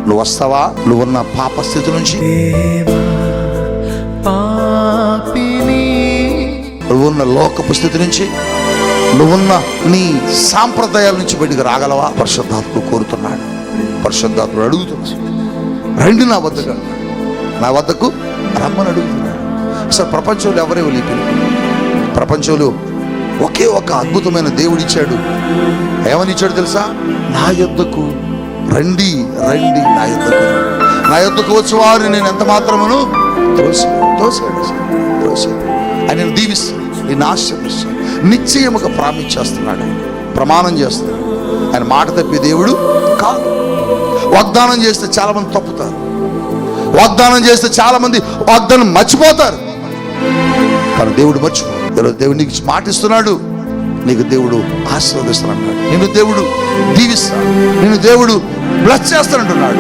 నువ్వు వస్తావా? నువ్వున్న పాప స్థితి నుంచి, నువ్వున్న లోకపు స్థితి నుంచి, నువ్వున్న నీ సాంప్రదాయాల నుంచి బయటికి రాగలవా? పరిశుద్ధాత్ముడు కోరుతున్నాడు, పరిశుద్ధాత్ముడు అడుగుతున్నాడు, రండి నా వద్దకు, నా వద్దకు రమ్మని అడుగుతున్నాడు. అసలు ప్రపంచంలో ఎవరేమో లేపి, ప్రపంచంలో ఒకే ఒక అద్భుతమైన దేవుడు ఇచ్చాడు. ఏమని ఇచ్చాడు తెలుసా? నా యొద్దకు రండి, రండి నా యొద్దకు, నా యొద్దకు వచ్చి వారిని నేను ఎంత మాత్రమును తోసాడు. ఆయన దీవిస్తాడు, నేను ఆశీర్వదిస్తాడు, నిశ్చయముగా ప్రామిస్ చేస్తున్నాడు, ప్రమాణం చేస్తున్నాడు. ఆయన మాట తప్పే దేవుడు కాదు. వాగ్దానం చేస్తే చాలా మంది తప్పుతారు, వాగ్దానం చేస్తే చాలా మంది వాగ్దానం మర్చిపోతారు. కానీ దేవుడు మర్చిపో. ఈరోజు దేవుడు నీకు మాటిస్తున్నాడు, నీకు దేవుడు ఆశీర్వదిస్తానంటున్నాడు, నిన్ను దేవుడు దీవిస్తాడు, నిన్ను దేవుడు బ్లెస్ చేస్తానంటున్నాడు.